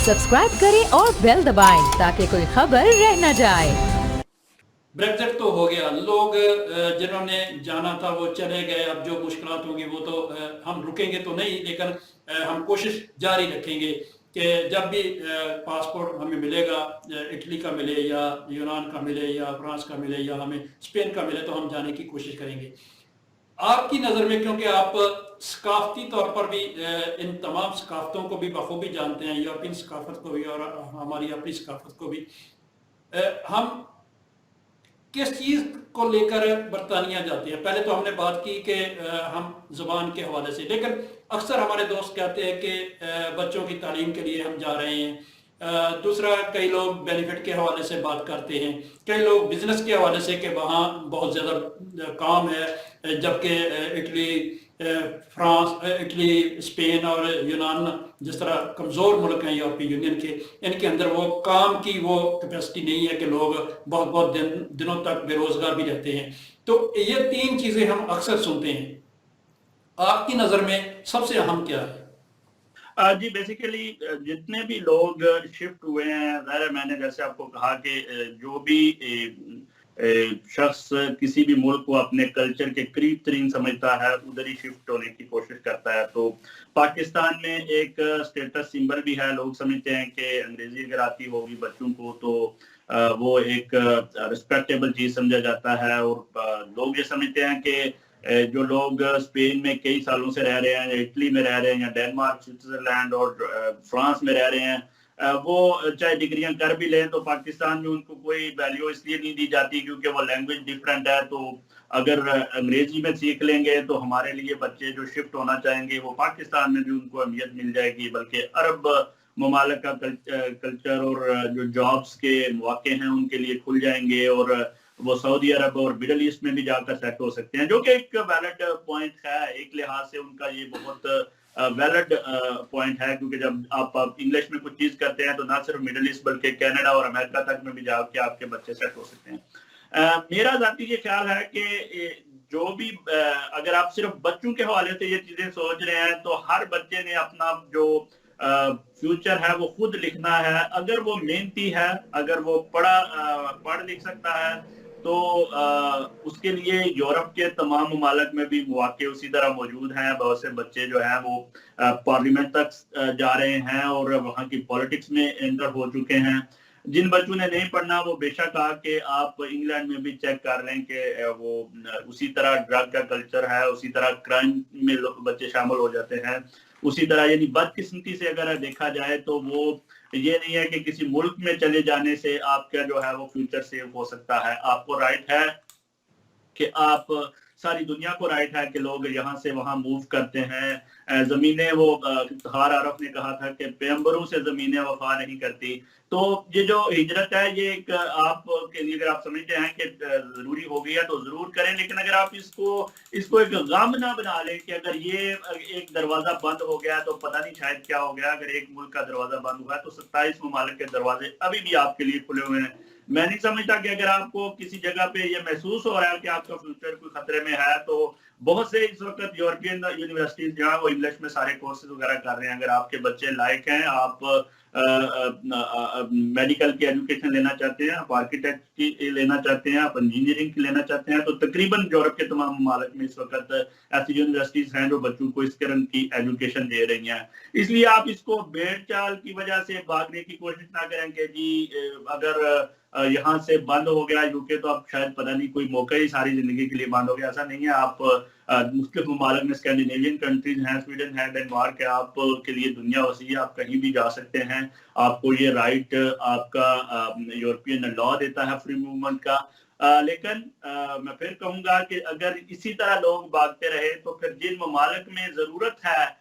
Subscribe करें और bell दबाएं ताकि कोई खबर रह न जाए। ब्रेक्जिट तो हो गया, लोग जिन्होंने जाना था वो चले गए। अब जो मुश्किलात होंगी वो तो हम रुकेंगे तो नहीं, लेकिन हम कोशिश जारी रखेंगे कि जब भी पासपोर्ट हमें मिलेगा, इटली का मिले या यूनान का मिले या फ्रांस का मिले या हमें स्पेन का मिले, तो हम जाने की कोशिश करेंगे। आपकी नज़र में, क्योंकि आप सकाफती तौर पर भी इन तमाम सकाफतों को भी बखूबी जानते हैं, यूरोपियन सकाफत को भी और हमारी अपनी सकाफत को भी, हम किस चीज़ को लेकर बरतानिया जाते हैं? पहले तो हमने बात की कि हम ज़ुबान के हवाले से, लेकिन अक्सर हमारे दोस्त कहते हैं कि बच्चों की तालीम के लिए हम जा रहे हैं। दूसरा, कई लोग बेनिफिट के हवाले से बात करते हैं, कई लोग बिजनेस के हवाले से कि वहाँ बहुत ज़्यादा काम है, जबकि इटली, फ्रांस, इटली, स्पेन और यूनान जिस तरह कमज़ोर मुल्क हैं यूरोपीय यूनियन के, इनके अंदर वो काम की वो कैपेसिटी नहीं है कि लोग बहुत बहुत दिनों तक बेरोज़गार भी रहते हैं। तो ये तीन चीज़ें हम अक्सर सुनते हैं। आपकी नज़र में सबसे अहम क्या है? जी बेसिकली जितने भी लोग शिफ्ट हुए हैं, ज़ाहिर मैंने जैसे आपको कहा कि जो भी शख्स किसी भी मुल्क को अपने कल्चर के करीब तरीन समझता है उधर ही शिफ्ट होने की कोशिश करता है। तो पाकिस्तान में एक स्टेटस सिंबल भी है। लोग समझते हैं कि अंग्रेजी अगर आती होगी बच्चों को तो वो एक रिस्पेक्टेबल चीज समझा जाता है। और लोग ये समझते हैं कि जो लोग स्पेन में कई सालों से रह रहे हैं या इटली में रह रहे हैं या डेनमार्क, स्विट्जरलैंड और फ्रांस में रह रहे हैं, वो चाहे डिग्रियां कर भी लें तो पाकिस्तान में उनको कोई वैल्यू इसलिए नहीं दी जाती क्योंकि वो लैंग्वेज डिफरेंट है। तो अगर अंग्रेजी में सीख लेंगे तो हमारे लिए बच्चे जो शिफ्ट होना चाहेंगे वो पाकिस्तान में भी उनको अहमियत मिल जाएगी, बल्कि अरब ममालिक का कल्चर और जो जॉब्स के मौके हैं उनके लिए खुल जाएंगे और वो सऊदी अरब और मिडल ईस्ट में भी जाकर सेट हो सकते हैं, जो कि एक वैलिड पॉइंट है। एक लिहाज से उनका ये बहुत वैलिड पॉइंट है, क्योंकि जब आप इंग्लिश में कुछ चीज करते हैं तो ना सिर्फ मिडिल ईस्ट बल्कि कनाडा और अमेरिका तक में भी जाके आपके बच्चे सेट हो सकते हैं। मेरा जाती ये ख्याल है कि जो भी अगर आप सिर्फ बच्चों के हवाले से ये चीजें सोच रहे हैं तो हर बच्चे ने अपना जो फ्यूचर है वो खुद लिखना है। अगर वो मेहनती है, अगर वो पढ़ लिख सकता है तो उसके लिए यूरोप के तमाम ममालिक में भी मौके उसी तरह मौजूद हैं। बहुत से बच्चे जो हैं वो पार्लियामेंट तक जा रहे हैं और वहाँ की पॉलिटिक्स में एंटर हो चुके हैं। जिन बच्चों ने नहीं पढ़ना वो बेशक आके आप इंग्लैंड में भी चेक कर लें कि वो उसी तरह ड्रग का कल्चर है, उसी तरह क्राइम में बच्चे शामिल हो जाते हैं, उसी तरह यानी बदकिस्मती से अगर देखा जाए तो वो ये नहीं है कि किसी मुल्क में चले जाने से आपका जो है वो फ्यूचर सेव हो सकता है। आपको राइट है कि आप सारी दुनिया को राइट है कि लोग यहाँ से वहां मूव करते हैं। जमीनें वो हार आरफ ने कहा था कि पैगंबरों से जमीनें वफा नहीं करती। तो ये जो हिजरत है ये एक आपके लिए अगर आप समझते हैं कि जरूरी हो गई है तो जरूर करें, लेकिन अगर आप इसको एक गम ना बना लें कि अगर ये एक दरवाजा बंद हो गया तो पता नहीं शायद क्या हो गया। अगर एक मुल्क का दरवाजा बंद हुआ है तो 27 ममालिक के दरवाजे अभी भी आपके लिए खुले हुए हैं। मैं नहीं समझता कि अगर आपको किसी जगह पे ये महसूस हो रहा है कि आपका फ्यूचर कोई खतरे में है तो बहुत से इस वक्त यूरोपियन यूनिवर्सिटीज जो है वो इंग्लिश में सारे कोर्सेज वगैरह कर रहे हैं। अगर आपके बच्चे लायक हैं, आप मेडिकल की एजुकेशन लेना चाहते हैं, आप आर्किटेक्ट की लेना चाहते हैं, आप इंजीनियरिंग की लेना चाहते हैं, तो तकरीबन यूरोप के तमाम ममालिक में इस वक्त ऐसी यूनिवर्सिटीज हैं जो बच्चों को इस किस्म की एजुकेशन दे रही हैं। इसलिए आप इसको भेड़ चाल की वजह से भागने की कोशिश ना करें कि जी अगर यहाँ से बंद हो गया यूके तो अब शायद पता नहीं कोई मौका ही सारी जिंदगी के लिए बंद हो गया। ऐसा नहीं है। आप मुख्तलिफ ममालिक में स्कैंडिनेवियन कंट्रीज हैं, स्वीडन है, डेनमार्क है, आप के लिए दुनिया वसी है, आप कहीं भी जा सकते हैं। आपको ये राइट आपका यूरोपियन लॉ देता है फ्री मूवमेंट का। लेकिन मैं फिर कहूंगा कि अगर इसी तरह लोग भागते रहे तो फिर जिन ममालिक में जरूरत है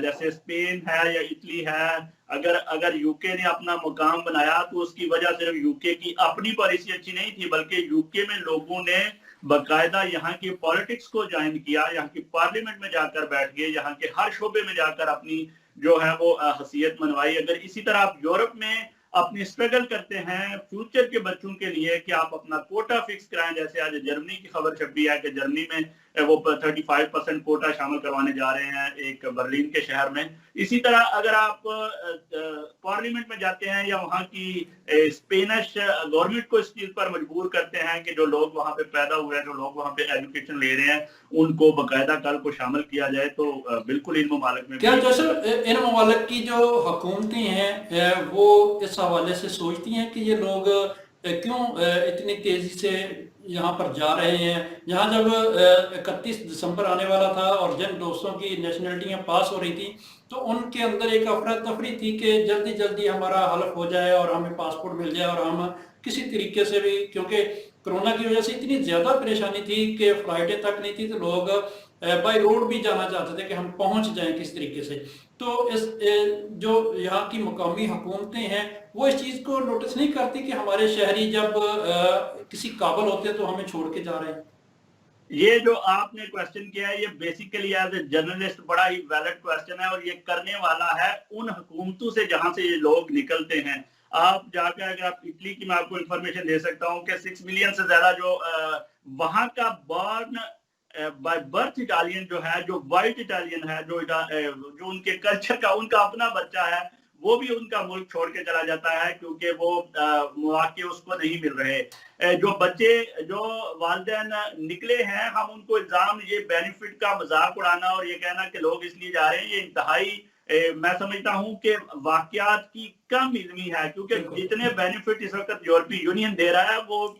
जैसे स्पेन है या इटली है, अगर यूके ने अपना मुकाम बनाया तो उसकी वजह सिर्फ यूके की अपनी पॉलिसी अच्छी नहीं थी, बल्कि यूके में लोगों ने बाकायदा यहाँ की पॉलिटिक्स को ज्वाइन किया, यहाँ की पार्लियामेंट में जाकर बैठ गए, यहाँ के हर शोबे में जाकर अपनी जो है वो हैसियत मनवाई। अगर इसी तरह आप यूरोप में अपनी स्ट्रगल करते हैं फ्यूचर के बच्चों के लिए कि आप अपना कोटा फिक्स कराएं, जैसे आज जर्मनी की खबर छपी है कि जर्मनी में वो 35% कोटा शामिल करवाने जा रहे हैं एक बर्लिन के शहर में। इसी तरह अगर आप पार्लियामेंट में जाते हैं या वहाँ की स्पेनिश गवर्नमेंट को इस चीज पर मजबूर करते हैं कि जो लोग वहाँ पे पैदा हुए हैं, जो लोग वहाँ पे एजुकेशन ले रहे हैं, उनको बाकायदा कल को शामिल किया जाए, तो बिल्कुल इन ममालिक में क्या जैसे इन ममालिक की जो हुकूमतें हैं वो इस हवाले से सोचती हैं कि ये लोग क्यों इतनी तेजी से यहाँ पर जा रहे हैं, जहाँ जब 31 दिसंबर आने वाला था और जिन दोस्तों की नेशनलिटियाँ पास हो रही थी तो उनके अंदर एक अफरा तफरी थी कि जल्दी जल्दी हमारा हलफ हो जाए और हमें पासपोर्ट मिल जाए और हम किसी तरीके से भी, क्योंकि कोरोना की वजह से इतनी ज़्यादा परेशानी थी कि फ्लाइटें तक नहीं थी, तो लोग बाई रोड भी जाना चाहते थे कि हम पहुंच जाएं किस तरीके से। तो इस जो यहाँ की मुकामी हुकूमतें हैं वो इस चीज़ को नोटिस नहीं करती कि हमारे शहरी जब किसी काबिल होते हैं तो हमें छोड़ के जा रहे हैं। ये जो आपने क्वेश्चन किया है ये बेसिकली एज ए जर्नलिस्ट बड़ा ही वैलिड क्वेश्चन है, और ये करने वाला है उन हुकूमतों से जहां से ये लोग निकलते हैं। आप जाकर अगर आप इटली की मैं आपको इंफॉर्मेशन दे सकता हूँ कि 6 मिलियन से ज्यादा जो वहां का बॉर्न बाय बर्थ इटालियन जो है, जो वाइट इटालियन है, जो उनके कल्चर का उनका अपना बच्चा है, वो भी उनका मुल्क छोड़ के चला जाता है क्योंकि वो मौके उसको नहीं मिल रहे। जो बच्चे जो वालिदैन निकले हैं, हम उनको इल्जाम ये बेनिफिट का मजाक उड़ाना और ये कहना कि लोग इसलिए जा रहे हैं, ये इंतहाई मैं समझता हूं कि वाकयात की कम इल्मी है, क्योंकि जितने बेनिफिट इस वक्त यूरोपीय यूनियन दे रहा है वो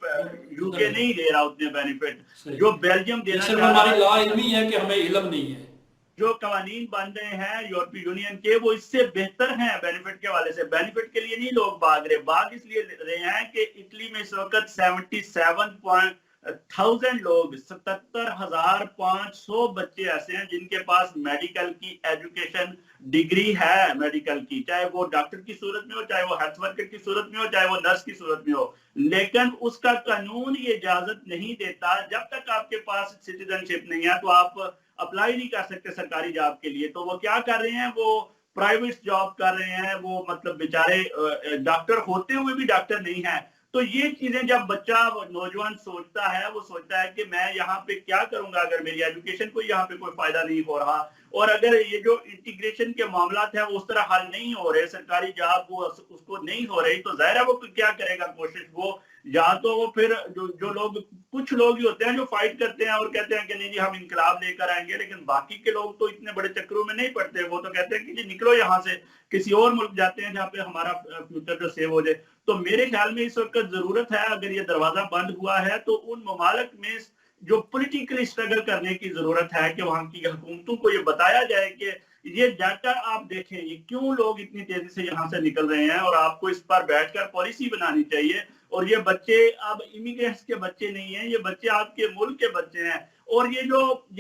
यूके नहीं दे रहा उतने बेनिफिट जो बेल्जियम देना चाह रहा है। हमारी ला इल्मी है कि हमें इल्म नहीं है। जो कवानीन बन रहे हैं यूरोपीय यूनियन के वो इससे बेहतर हैं बेनिफिट के वाले से। बेनिफिट के लिए नहीं लोग भाग इसलिए रहे हैं कि इटली में इस वक्त 77,000 लोग 77,500 बच्चे ऐसे हैं जिनके पास मेडिकल की एजुकेशन डिग्री है, मेडिकल की, चाहे वो डॉक्टर की सूरत में हो, चाहे वो हेल्थ वर्कर की सूरत में हो, चाहे वो नर्स की सूरत में हो, लेकिन उसका कानून ये इजाजत नहीं देता। जब तक आपके पास सिटीजनशिप नहीं है तो आप अप्लाई नहीं कर सकते सरकारी जॉब के लिए। तो वो क्या कर रहे हैं, वो प्राइवेट जॉब कर रहे हैं, वो मतलब बेचारे डॉक्टर होते हुए भी डॉक्टर नहीं है। तो ये चीजें जब बच्चा नौजवान सोचता है, वो सोचता है कि मैं यहाँ पे क्या करूंगा अगर मेरी एजुकेशन को यहाँ पे कोई फायदा नहीं हो रहा, और अगर ये जो इंटीग्रेशन के मामला है वो उस तरह हल नहीं हो रहे, सरकारी जॉब वो उसको नहीं हो रही, तो जाहिर है वो क्या करेगा कोशिश, वो या तो वो फिर जो लोग कुछ लोग ही होते हैं जो फाइट करते हैं और कहते हैं कि नहीं जी हम इंकलाब लेकर आएंगे, लेकिन बाकी के लोग तो इतने बड़े चक्रों में नहीं पड़ते। वो तो कहते हैं कि जी निकलो यहाँ से, किसी और मुल्क जाते हैं जहाँ पे हमारा फ्यूचर जो सेव हो जाए। तो मेरे ख्याल में इस वक्त जरूरत है, अगर ये दरवाजा बंद हुआ है तो उन ममालिक में जो पॉलिटिकली स्ट्रगल करने की जरूरत है कि वहां की हुकूमतों को ये बताया जाए कि ये डाटा आप देखें, ये क्यों लोग इतनी तेजी से यहाँ से निकल रहे हैं, और आपको इस पर बैठकर पॉलिसी बनानी चाहिए। और ये बच्चे अब इमिग्रेंट्स के बच्चे नहीं हैं, ये बच्चे आपके मुल्क के बच्चे हैं। और ये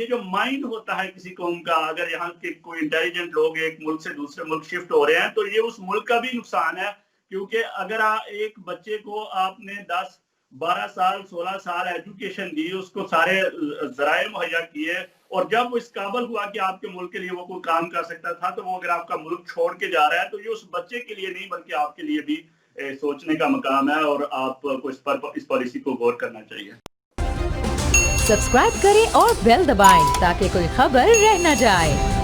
जो माइंड होता है किसी कौम का, अगर यहाँ के कोई इंटेलिजेंट लोग एक मुल्क से दूसरे मुल्क शिफ्ट हो रहे हैं तो ये उस मुल्क का भी नुकसान है, क्योंकि अगर एक बच्चे को आपने 10, 12 साल, 16 साल एजुकेशन दी, उसको सारे जराए मुहैया किए, और जब वो इस काबिल हुआ कि आपके मुल्क के लिए वो कोई काम कर सकता था, तो वो अगर आपका मुल्क छोड़ के जा रहा है तो ये उस बच्चे के लिए नहीं बल्कि आपके लिए भी सोचने का मकाम है, और आपको इस पॉलिसी को गौर करना चाहिए। सब्सक्राइब करें और बेल दबाएं ताकि कोई खबर रह न जाए।